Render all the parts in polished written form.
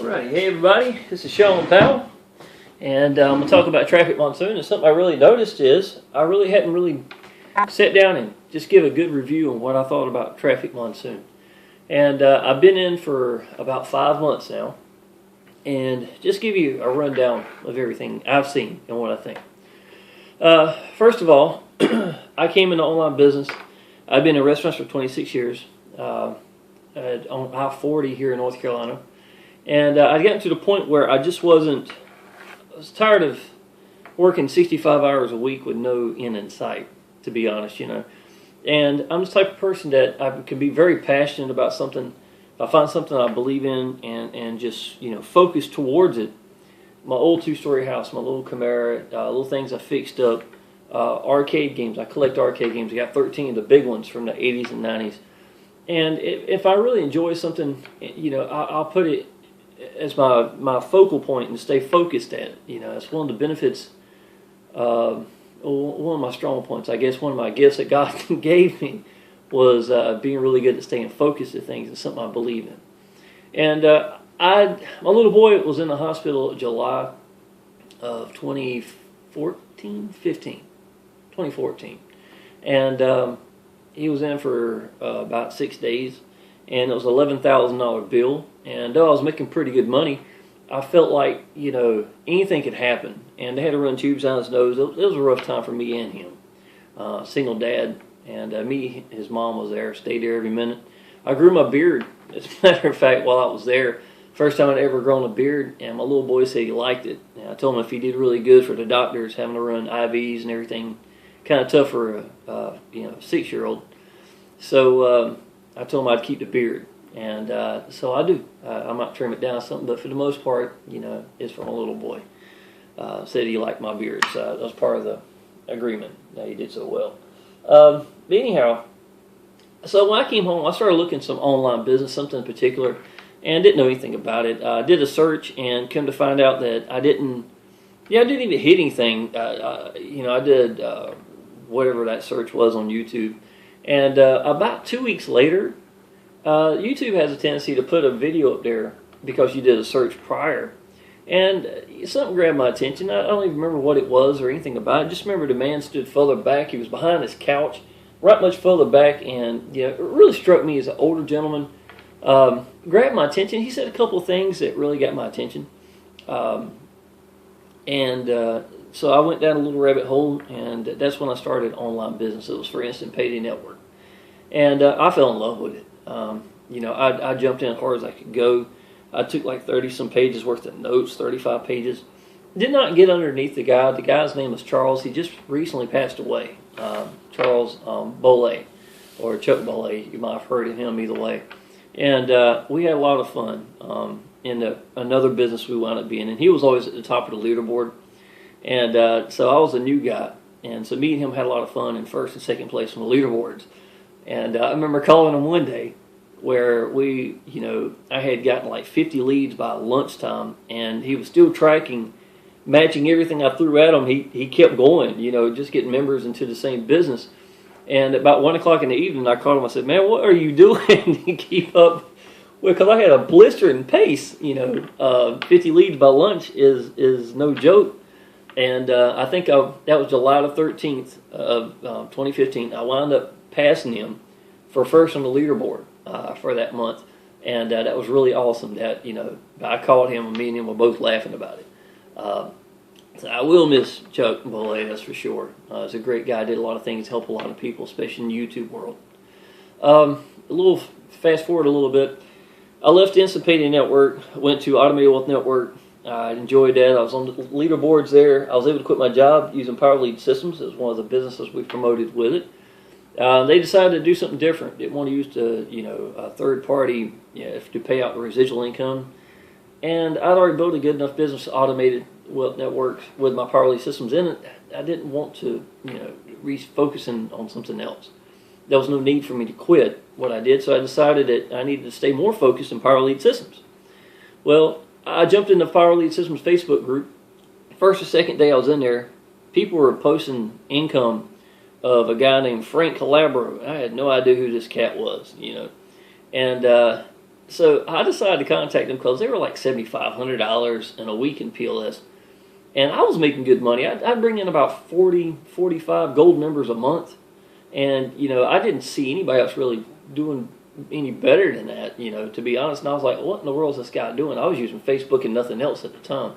Alrighty, hey everybody, this is Shawn Powell, and I'm going to talk about Traffic Monsoon. And something I really noticed is I really hadn't really sat down and just give a good review on what I thought about Traffic Monsoon. And I've been in for about 5 months now, and just give you a rundown of everything I've seen and what I think. First of all, I came into online business. I've been in restaurants for 26 years on I-40 here in North Carolina. And I'd gotten to the point where I was tired of working 65 hours a week with no end in sight, to be honest, And I'm the type of person that I can be very passionate about something. If I find something I believe in and just, focus towards it. My old two-story house, my little Camaro, little things I fixed up, arcade games. I collect arcade games. I got 13 of the big ones from the 80s and 90s. And if I really enjoy something, I'll put it as my focal point and stay focused at it. It's one of the benefits, one of my strong points. I guess one of my gifts that God gave me was being really good at staying focused at things. It's something I believe in. And my little boy was in the hospital in July of 2014. And he was in for about 6 days. And it was an $11,000 bill. And though I was making pretty good money, I felt like, anything could happen. And they had to run tubes down his nose. It was a rough time for me and him. Single dad. And his mom was there, stayed there every minute. I grew my beard, as a matter of fact, while I was there. First time I'd ever grown a beard. And my little boy said he liked it. And I told him if he did really good for the doctors, having to run IVs and everything, kind of tough for a 6-year-old. So I told him I'd keep the beard, and so I do. I might trim it down something, but for the most part, it's for my little boy. Said he liked my beard, so that was part of the agreement. He did so well. But anyhow, so when I came home, I started looking at some online business, something in particular, and didn't know anything about it. I did a search and come to find out that I didn't even hit anything. I did whatever that search was on YouTube. And about 2 weeks later, YouTube has a tendency to put a video up there because you did a search prior. And something grabbed my attention. I don't even remember what it was or anything about it. Just remember the man stood further back. He was behind his couch, right much further back. And it really struck me as an older gentleman. Grabbed my attention. He said a couple of things that really got my attention. So I went down a little rabbit hole, and that's when I started online business. It was for Instant Payday Network. And I fell in love with it. I jumped in as hard as I could go. I took like 30-some pages worth of notes, 35 pages. Did not get underneath the guy. The guy's name was Charles. He just recently passed away. Charles Bolle, or Chuck Bolle. You might have heard of him either way. And we had a lot of fun in another business we wound up being in. He was always at the top of the leaderboard. And so I was a new guy. And so me and him had a lot of fun in first and second place on the leaderboards. And I remember calling him one day where I had gotten like 50 leads by lunchtime. And he was still tracking, matching everything I threw at him. He kept going, just getting members into the same business. And about 1 o'clock in the evening, I called him. I said, "Man, what are you doing to keep up?" Well, because I had a blistering pace. 50 leads by lunch is no joke. And I think that was July the 13th of 2015. I wound up passing him for first on the leaderboard for that month. And that was really awesome that, I called him and me and him were both laughing about it. So I will miss Chuck Bolle, that's for sure. He's a great guy, did a lot of things, helped a lot of people, especially in the YouTube world. Fast forward a little bit. I left Instant Payday Network, went to Automated Wealth Network. I enjoyed that. I was on the leaderboards there. I was able to quit my job using Power Lead Systems. It was one of the businesses we promoted with it. They decided to do something different. Didn't want to use a third party to pay out the residual income. And I'd already built a good enough business, Automated Wealth Network, with my Power Lead Systems in it. I didn't want to refocus on something else. There was no need for me to quit what I did, so I decided that I needed to stay more focused in Power Lead Systems. Well, I jumped in the Power Lead Systems Facebook group. First or second day I was in there, people were posting income of a guy named Frank Calabro. I had no idea who this cat was, And So I decided to contact them because they were like $7,500 in a week in PLS. And I was making good money. I'd bring in about 40, 45 gold members a month. And, I didn't see anybody else really doing any better than that, to be honest. And I was like, what in the world is this guy doing? I was using Facebook and nothing else at the time.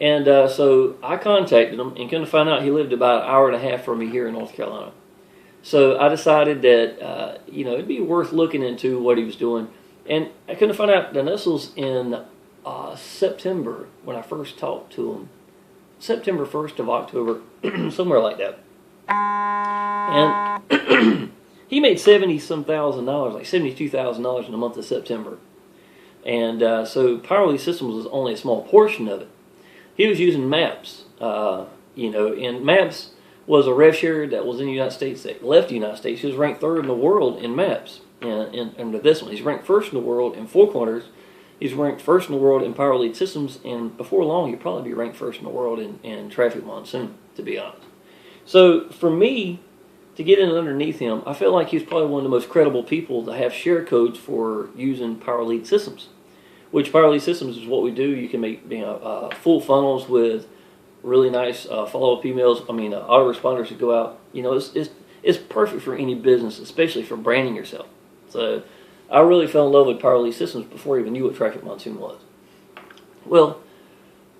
And so I contacted him and couldn't find out he lived about an hour and a half from me here in North Carolina. So I decided that, it'd be worth looking into what he was doing. And I couldn't find out that this was in September when I first talked to him. September 1st of October, somewhere like that. And he made $70-some thousand, like $72,000 in the month of September. And so Powell Systems was only a small portion of it. He was using Maps, and Maps was a rev share that was in the United States that left the United States. He was ranked third in the world in Maps. And under this one, he's ranked first in the world in Four Corners. He's ranked first in the world in Power Lead Systems, and before long, he'll probably be ranked first in the world in Traffic Monsoon, to be honest. So for me to get in underneath him, I felt like he was probably one of the most credible people to have share codes for using Power Lead Systems. Which Power Lead Systems is what we do. You can make full funnels with really nice follow-up emails. Autoresponders that go out. It's perfect for any business, especially for branding yourself. So I really fell in love with Power Lead Systems before I even knew what Traffic Monsoon was. Well,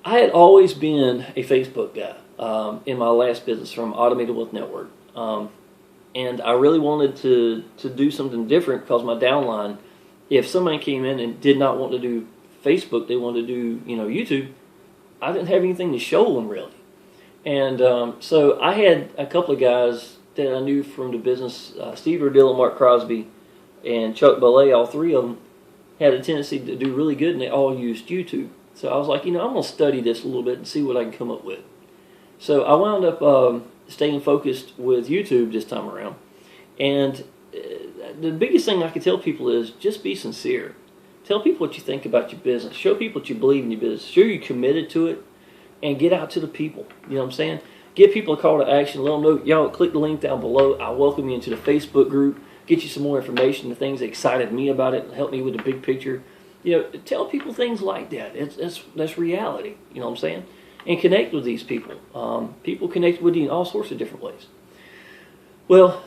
I had always been a Facebook guy in my last business from Automated Wealth Network. And I really wanted to do something different because my downline, if somebody came in and did not want to do Facebook, they wanted to do YouTube, I didn't have anything to show them really. And so I had a couple of guys that I knew from the business, Steve Rodell and Mark Crosby and Chuck Ballet. All three of them had a tendency to do really good, and they all used YouTube. So I was like, I'm going to study this a little bit and see what I can come up with. So I wound up staying focused with YouTube this time around. And the biggest thing I can tell people is just be sincere. Tell people what you think about your business. Show people what you believe in your business. Show you're committed to it, and get out to the people. You know what I'm saying? Give people a call to action. Let them know, y'all, click the link down below. I'll welcome you into the Facebook group. Get you some more information, the things that excited me about it, help me with the big picture. Tell people things like that. That's reality. You know what I'm saying? And connect with these people. People connect with you in all sorts of different ways. Well,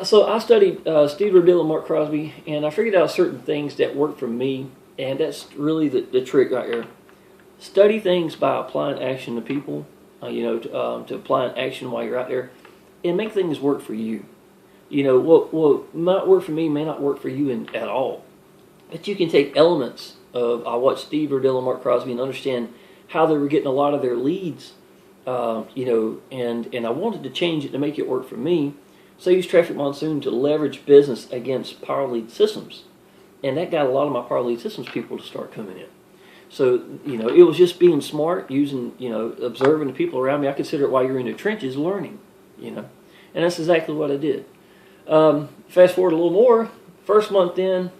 so I studied Steve Rodell and Mark Crosby, and I figured out certain things that worked for me, and that's really the trick right here. Study things by applying action to people, to apply an action while you're out there, and make things work for you. What might work for me may not work for you at all. But you can take elements of, I watched Steve Rodell and Mark Crosby and understand how they were getting a lot of their leads, and I wanted to change it to make it work for me. So I used Traffic Monsoon to leverage business against Power Lead Systems. And that got a lot of my Power Lead Systems people to start coming in. So, it was just being smart, using, observing the people around me. I consider it while you're in the trenches learning, And that's exactly what I did. Fast forward a little more. First month in,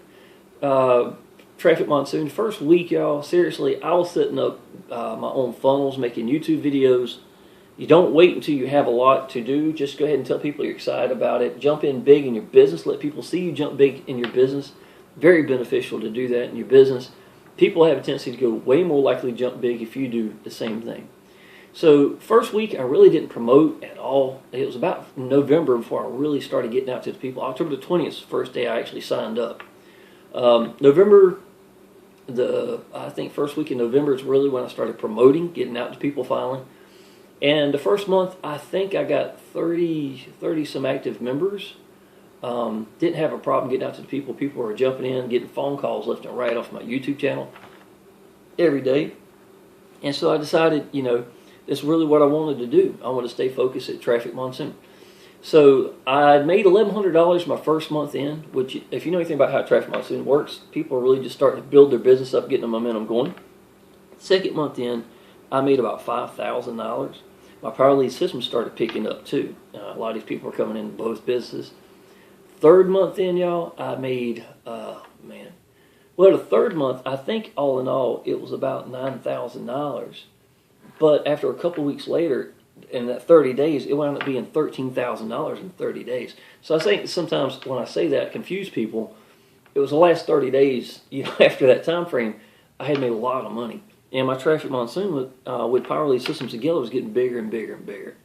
Traffic Monsoon. First week, y'all, seriously, I was setting up my own funnels, making YouTube videos. You don't wait until you have a lot to do. Just go ahead and tell people you're excited about it. Jump in big in your business. Let people see you jump big in your business. Very beneficial to do that in your business. People have a tendency to go way more likely to jump big if you do the same thing. So first week, I really didn't promote at all. It was about November before I really started getting out to the people. October the 20th is the first day I actually signed up. November, I think first week in November is really when I started promoting, getting out to people finally. And the first month, I think I got 30 some active members. Didn't have a problem getting out to the people. People were jumping in, getting phone calls left and right off my YouTube channel every day. And so I decided, that's really what I wanted to do. I wanted to stay focused at Traffic Monsoon. So I made $1,100 my first month in, which if you know anything about how Traffic Monsoon works, people are really just starting to build their business up, getting the momentum going. Second month in, I made about $5,000. My Power Lead Systems started picking up too. A lot of these people are coming in both businesses. Third month in, y'all, I made, the third month, I think all in all, it was about $9,000. But after a couple of weeks later, in that 30 days, it wound up being $13,000 in 30 days. So I think sometimes when I say that, I confuse people. it was the last 30 days, after that time frame, I had made a lot of money. And my Traffic Monsoon with Power Lead Systems together was getting bigger and bigger and bigger.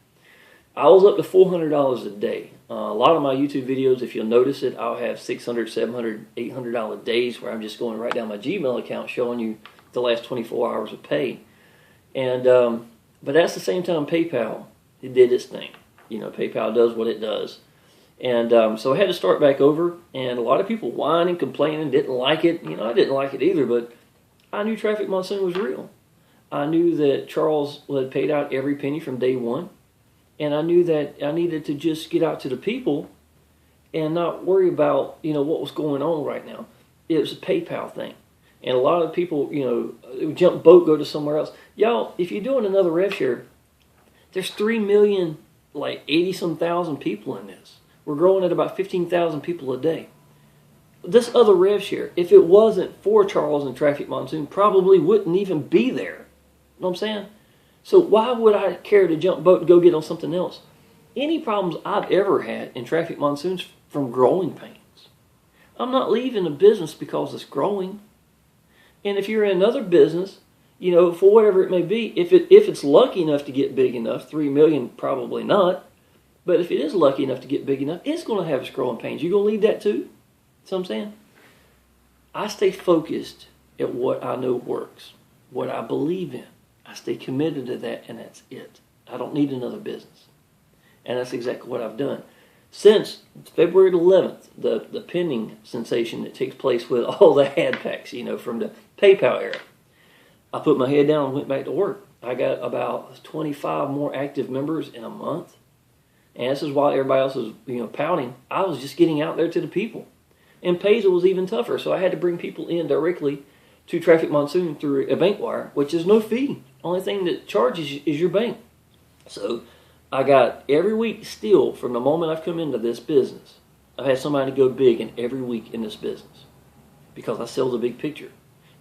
I was up to $400 a day. A lot of my YouTube videos, if you'll notice it, I'll have $600, $700, $800 days where I'm just going right down my Gmail account showing you the last 24 hours of pay. And but that's the same time PayPal, it did its thing. PayPal does what it does. And so I had to start back over, and a lot of people whining, complaining, didn't like it. I didn't like it either, but I knew Traffic Monsoon was real. I knew that Charles had paid out every penny from day one, and I knew that I needed to just get out to the people and not worry about, what was going on right now. It was a PayPal thing. And a lot of people, jump boat, go to somewhere else. Y'all, if you're doing another rev share, there's 3 million, 80-some thousand people in this. We're growing at about 15,000 people a day. This other rev share, if it wasn't for Charles and Traffic Monsoon, probably wouldn't even be there. You know what I'm saying? So why would I care to jump boat and go get on something else? Any problems I've ever had in Traffic Monsoon's from growing pains. I'm not leaving the business because it's growing. And if you're in another business, for whatever it may be, if it's lucky enough to get big enough, 3 million probably not, but if it is lucky enough to get big enough, it's going to have its growing pains. You going to leave that too? That's what I'm saying. I stay focused at what I know works, what I believe in. I stay committed to that, and that's it. I don't need another business. And that's exactly what I've done. Since February 11th, the pending sensation that takes place with all the ad packs, from the PayPal era, I put my head down and went back to work. I got about 25 more active members in a month. And this is while everybody else was, pouting. I was just getting out there to the people. And Paisel was even tougher, so I had to bring people in directly to Traffic Monsoon through a bank wire, which is no fee. Only thing that charges is your bank. So I got every week still, from the moment I've come into this business, I've had somebody go big in every week in this business because I sell the big picture.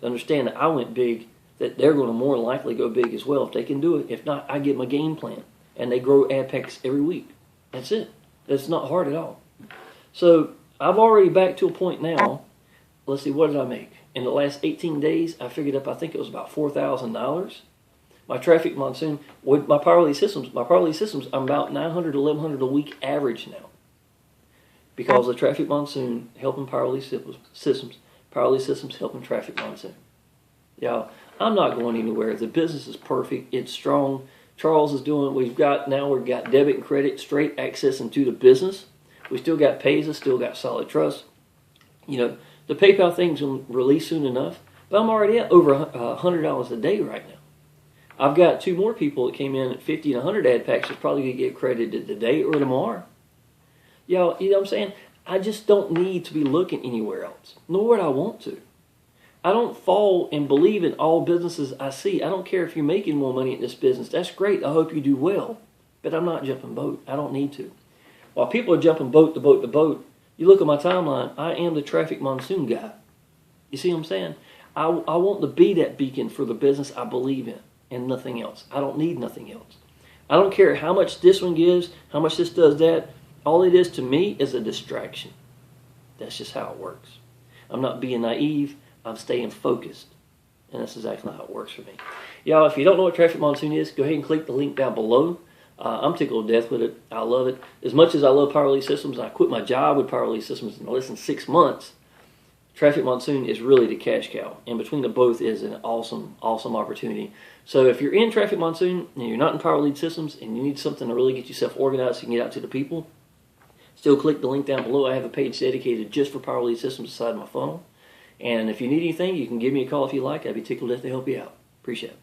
To understand that I went big, that they're going to more likely go big as well if they can do it. If not, I give them a game plan, and they grow ad packs every week. That's it. That's not hard at all. So I've already back to a point now. Let's see, what did I make? In the last 18 days, I figured up, I think it was about $4,000. My Traffic Monsoon, with my Power Lead Systems, I'm about $900 to $1,100 a week average now. Because of Traffic Monsoon helping Power Lead Systems, Power Lead Systems helping Traffic Monsoon. Y'all, I'm not going anywhere. The business is perfect. It's strong. Charles is doing, we've got debit and credit straight access into the business. We still got Paisel, still got Solid Trust. The PayPal thing's going to release soon enough, but I'm already at over $100 a day right now. I've got 2 more people that came in at 50 and 100 ad packs that's probably going to get credited today or tomorrow. Y'all, you know what I'm saying? I just don't need to be looking anywhere else, nor would I want to. I don't fall and believe in all businesses I see. I don't care if you're making more money in this business. That's great. I hope you do well. But I'm not jumping boat. I don't need to. While people are jumping boat to boat to boat, you look at my timeline, I am the Traffic Monsoon guy. You see what I'm saying? I want to be that beacon for the business I believe in and nothing else. I don't need nothing else. I don't care how much this one gives, how much this does that. All it is to me is a distraction. That's just how it works. I'm not being naive. I'm staying focused. And that's exactly how it works for me. Y'all, if you don't know what Traffic Monsoon is, go ahead and click the link down below. I'm tickled to death with it. I love it. As much as I love Power Lead Systems, and I quit my job with Power Lead Systems in less than 6 months, Traffic Monsoon is really the cash cow. And between the both is an awesome, awesome opportunity. So if you're in Traffic Monsoon and you're not in Power Lead Systems and you need something to really get yourself organized so you can get out to the people, still click the link down below. I have a page dedicated just for Power Lead Systems inside my funnel. And if you need anything, you can give me a call if you like. I'd be tickled to death to help you out. Appreciate it.